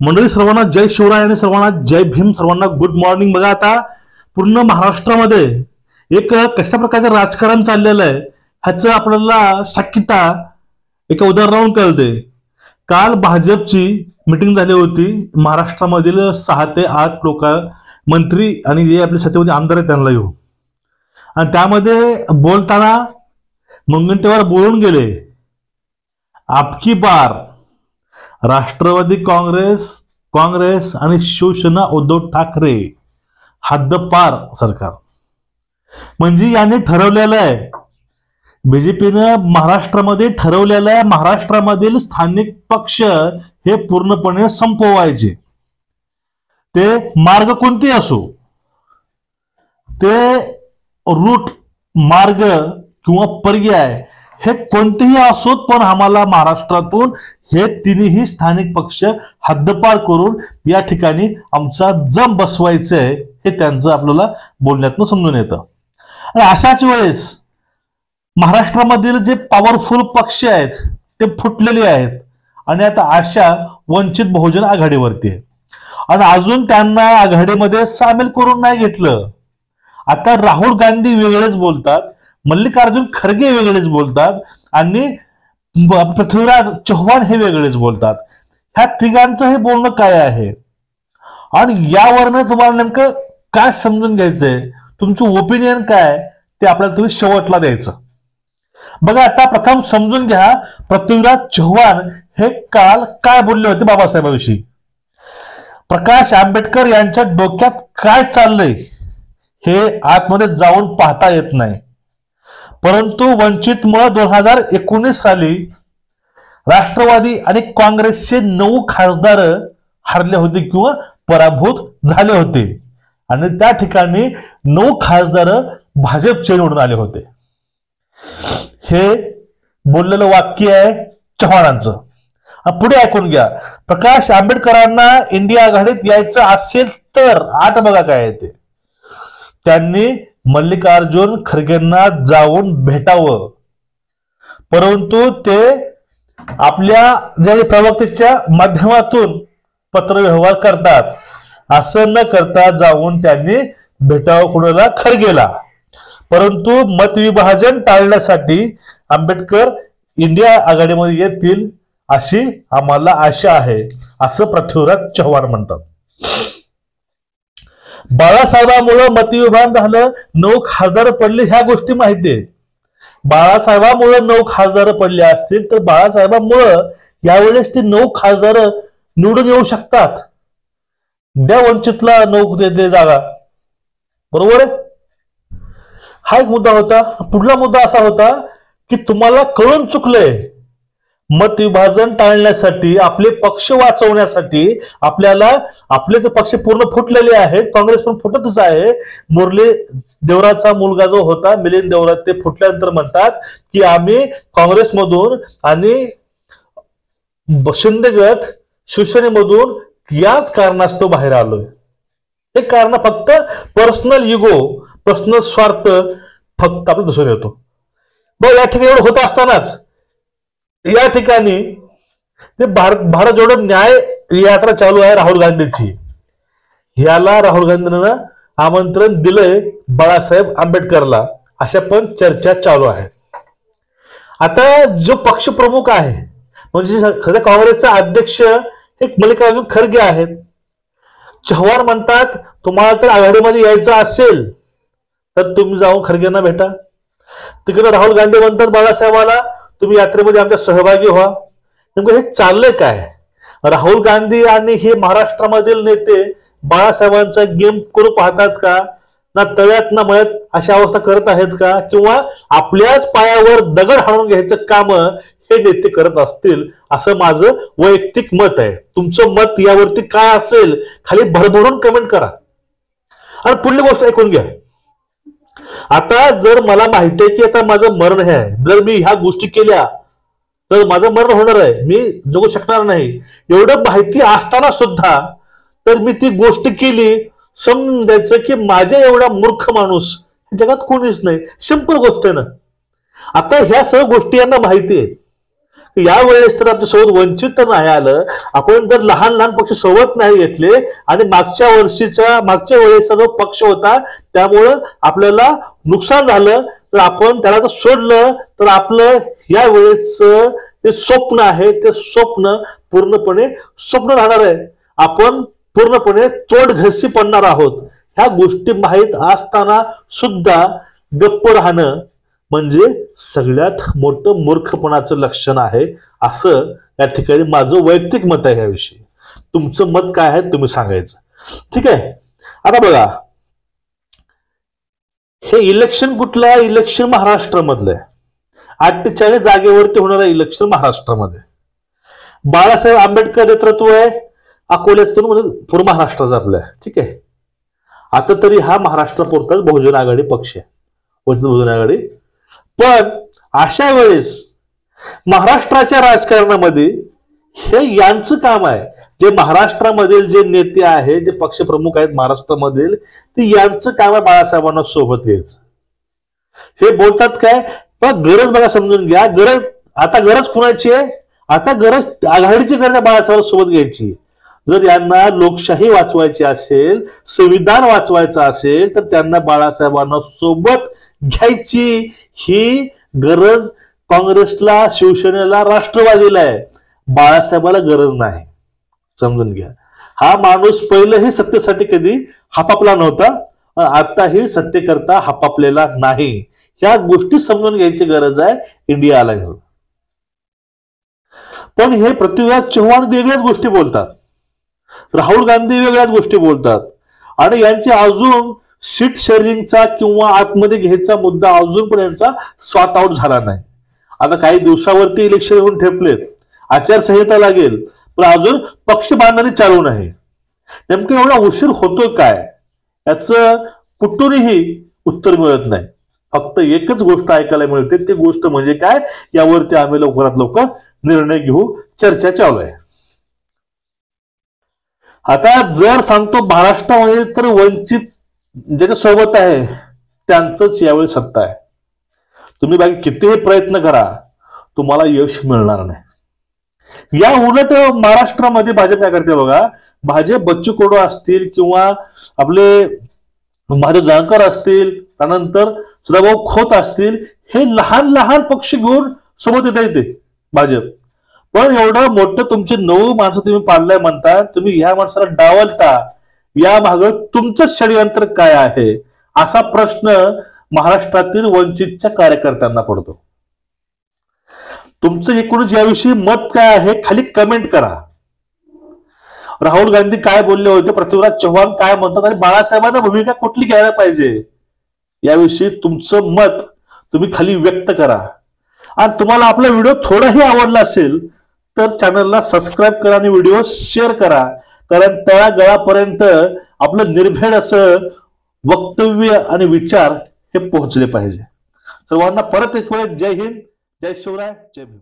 मंडळी सर्वांना जय शिवराय आणि सर्वांना जय भीम. सर्वांना गुड मॉर्निंग. बघा आता पूर्ण महाराष्ट्रामध्ये एक कशा प्रकारचं राजकारण चाललेलं आहे ह्याचं आपल्याला शक्यता एका उदाहरणावरून कळते. काल भाजपची मीटिंग झाली होती. महाराष्ट्रामधील 6 ते 8 लोक मंत्री आणि जे आपल्या छत्रपती आमदार आहेत त्यांना येऊन, आणि त्यामध्ये बोलताना मुनगंटीवार बोलून गेले, आपकी बार राष्ट्रवादी काँग्रेस आणि शिवसेना उद्धव ठाकरे हद्दपार सरकार. म्हणजे याने ठरवलेलं आहे, बीजेपीनं महाराष्ट्रामध्ये ठरवलेलं आहे, महाराष्ट्रामधील स्थानिक पक्ष हे पूर्णपणे संपवायचे. ते मार्ग कोणते असो, ते रूट मार्ग किंवा पर्याय हे कोणतेही असोत, पण आम्हाला महाराष्ट्रातून हे तिन्ही स्थानिक पक्ष हद्दपार करून या ठिकाणी आमचा जम बसवायचं आहे, हे त्यांचं आपल्याला बोलण्यातून समजून येतं. आणि अशाच वेळेस महाराष्ट्रामधील जे पॉवरफुल पक्ष आहेत ते फुटलेले आहेत आणि आता अशा वंचित बहुजन आघाडीवरती आहे आणि अजून त्यांना आघाडीमध्ये सामील करून नाही घेतलं. आता राहुल गांधी वेगळेच बोलतात, मल्लिकार्जुन खरगे वेगळेच बोलतात आणि पृथ्वीराज चव्हाण हे वेगळेच बोलतात. ह्या तिघांचं हे बोलणं काय आहे आणि यावरनं तुम्हाला नेमकं काय समजून घ्यायचंय, तुमचं ओपिनियन काय ते आपल्याला तुम्ही शेवटला द्यायचं. बघा आता प्रथम समजून घ्या, पृथ्वीराज चव्हाण हे काल काय बोलले होते बाबासाहेबांविषयी. प्रकाश आंबेडकर यांच्या डोक्यात काय चाललंय हे आतमध्ये जाऊन पाहता येत नाही, परंतु वंचितमुळे 2019 साली राष्ट्रवादी आणि काँग्रेसचे 9 खासदार हरले होते किंवा पराभूत झाले होते आणि त्या ठिकाणी 9 खासदार भाजपचे निवडून आले होते. हे बोललेलं वाक्य आहे चव्हाणांचं. पुढे ऐकून घ्या, प्रकाश आंबेडकरांना इंडिया आघाडीत यायचं असेल तर 8 बघा काय आहे ते, त्यांनी मल्लिकार्जुन खरगेंना जाऊन भेटावं, परंतु ते आपल्या जे प्रवक्त्याच्या माध्यमातून पत्रव्यवहार करतात, असं न करता जाऊन त्यांनी भेटावं कुणाला, खरगेला. परंतु मतविभाजन टाळण्यासाठी आंबेडकर इंडिया आघाडीमध्ये येतील अशी आम्हाला आशा आहे, असं पृथ्वीराज चव्हाण म्हणतात. बाळासाहेबांमुळे मतविभाजन झालं, 9 खासदार पडले, ह्या गोष्टी माहिती आहेत. बाळासाहेबांमुळे 9 खासदार पडले असतील तर बाळासाहेबांमुळे यावेळेस ते 9 खासदार निवडून येऊ शकतात. द्या वंचितला 9 दे जागा, बरोबर आहे. हा एक मुद्दा होता. पुढला मुद्दा असा होता की तुम्हाला कळून चुकलंय, मत विभाजन टाळण्यासाठी, आपले पक्ष वाचवण्यासाठी आपल्याला, आपले ते पक्ष पूर्ण फुटलेले आहेत, काँग्रेस पण फुटतच आहे. मुरली देवराचा मुलगा जो होता मिलिंद देवरा, ते फुटल्यानंतर म्हणतात की आम्ही काँग्रेसमधून आणि शिंदे गट शिवसेनेमधून याच कारणास्तव बाहेर आलोय. हे कारण फक्त पर्सनल इगो, पर्सनल स्वार्थ फक्त आपलं दिसून येतो. बघ या ठिकाणी एवढं होत असतानाच या ठिकाणी ते भारत जोडो न्याय यात्रा चालू आहे राहुल गांधीची. याला राहुल गांधींना आमंत्रण दिलंय बाळासाहेब आंबेडकरला, अशा पण चर्चा चालू आहे. आता जो पक्ष प्रमुख आहे म्हणजे सध्या काँग्रेसचा अध्यक्ष एक मल्लिकार्जुन खरगे आहेत. चव्हाण म्हणतात तुम्हाला तर आघाडीमध्ये यायचं असेल तर तुम्ही जाऊन खरगेंना भेटा. तिकडे राहुल गांधी म्हणतात बाळासाहेबाला तुम्ही यात्रेमध्ये आमच्या सहभागी व्हा. नेमकं हे चाललंय काय? राहुल गांधी आणि हे महाराष्ट्रामधील नेते बाळासाहेबांचा गेम करू पाहतात का? ना तळ्यात ना मळ्यात अशा अवस्था करत आहेत का? किंवा आपल्याच पायावर दगड हाणून घ्यायचं काम हे नेते करत असतील, असं माझं वैयक्तिक मत आहे. तुमचं मत यावरती काय असेल खाली भरभरून कमेंट करा. आणि पुढली गोष्ट ऐकून घ्या, आता जर मला माहिती आहे की आता माझं मरण आहे, जर मी ह्या गोष्टी केल्या तर माझं मरण होणार आहे, मी जगू शकणार नाही, एवढं माहिती असताना सुद्धा तर मी ती गोष्ट केली, समजायचं की माझ्या एवढा मूर्ख माणूस जगात कोणीच नाही. सिंपल गोष्ट आहे ना. आता ह्या सर्व गोष्टी यांना माहिती आहे, यावेळेस तर आमच्यासोबत वंचित तर नाही आलं, आपण जर लहान लहान पक्ष सोबत नाही घेतले आणि मागच्या वेळेसचा जो पक्ष होता त्यामुळं आपल्याला नुकसान झालं, तर आपण त्याला जर सोडलं तर आपलं या वेळेस ते स्वप्न आहे ते स्वप्न पूर्णपणे स्वप्न राहणार आहे. आपण पूर्णपणे तोडघसी पडणार आहोत. ह्या गोष्टी माहीत असताना सुद्धा गप्प राहणं म्हणजे सगळ्यात मोठं मूर्खपणाचं लक्षण आहे, असं या ठिकाणी माझं वैयक्तिक मत आहे. याविषयी तुमचं मत काय आहे तुम्ही सांगायचं. ठीक आहे. आता बघा, हे इलेक्शन कुठलं आहे? इलेक्शन महाराष्ट्रामधलं आहे. 48 जागेवरती होणारं इलेक्शन महाराष्ट्रामध्ये. बाळासाहेब आंबेडकर नेतृत्व आहे अकोल्यातून, म्हणजे पूर्ण महाराष्ट्राचा आपल्या. ठीक आहे. आता तरी हा महाराष्ट्रापुरताच बहुजन आघाडी पक्ष आहे, वंचित बहुजन आघाडी. पण अशा वेळेस महाराष्ट्राच्या राजकारणामध्ये हे यांचं काम आहे. जे महाराष्ट्रामधील जे नेते आहेत, जे पक्षप्रमुख आहेत महाराष्ट्रामधील, ते यांचं काम आहे बाळासाहेबांना सोबत यायचं. हे बोलतात काय, पण गरज बघा समजून घ्या. आता गरज कुणाची आहे? आता गरज आघाडीची गरज आहे बाळासाहेबांना सोबत घ्यायची. जर यांना लोकशाही वाचवायची असेल, संविधान वाचवायचं असेल, तर त्यांना बाळासाहेबांना सोबत घ्यायची ही गरज काँग्रेसला, शिवसेनेला, राष्ट्रवादीला आहे. बाळासाहेबाला गरज नाही. समजून घ्या. हा माणूस पहिलेही सत्तेसाठी कधी हापापला नव्हता, आताही सत्तेकरता हापापलेला नाही. ह्या गोष्टी समजून घ्यायची गरज आहे इंडिया अलायन्स. पण हे पृथ्वीराज चव्हाण वेगळ्याच गोष्टी बोलतात, राहुल गांधी वेगळ्याच गोष्टी बोलतात, आणि यांचे अजून सीट शेअरिंगचा किंवा आतमध्ये घ्यायचा मुद्दा अजून पण यांचा सॉर्ट आउट झाला नाही. आता काही दिवसावरती इलेक्शन येऊन ठेपलेत, आचारसंहिता लागेल, पण अजून पक्ष बांधणी चालू नाही. नेमकं एवढा उशीर होतो काय, याचं कुठूनही उत्तर मिळत नाही. फक्त एकच गोष्ट ऐकायला मिळते, ती गोष्ट म्हणजे काय, यावरती आम्ही लवकरात लवकर निर्णय घेऊ, चर्चा चालू आहे. आता जर सांगतो महाराष्ट्रामध्ये, तर वंचित ज्याच्या सोबत आहे त्यांचंच यावेळी सत्ता आहे. तुम्ही बाकी कितीही प्रयत्न करा, तुम्हाला यश मिळणार नाही. या उलट महाराष्ट्रामध्ये भाजप काय करते बघा, भाजप बच्चू कडू असतील किंवा आपले महादेव जानकर असतील, त्यानंतर सदाभाऊ खोत असतील, हे लहान लहान पक्ष घेऊन सोबत येते भाजप. पण एवढं मोठं तुमचे 9 माणसं तुम्ही पाडलंय म्हणता, तुम्ही ह्या माणसाला डावलता, या माग तुमचं षडयंत्र काय आहे, असा प्रश्न महाराष्ट्रातील वंचितच्या कार्यकर्त्यांना पडतो. तुमचं एकूणच याविषयी मत काय आहे खाली कमेंट करा. राहुल गांधी काय बोलले होते, पृथ्वीराज चव्हाण काय म्हणतात, आणि बाळासाहेबांना भूमिका कुठली घ्यायला पाहिजे, याविषयी तुमचं मत तुम्ही खाली व्यक्त करा. आणि तुम्हाला आपला व्हिडिओ थोडाही आवडला असेल तर चॅनलला सबस्क्राईब करा आणि व्हिडिओ शेअर करा, कारण तळागाळापर्यंत आपलं निर्भीड असं वक्तव्य आणि विचार हे पोहोचले पाहिजे. सर्वांना परत एक वेळ जय हिंद, जय शिवराय, जय भीम.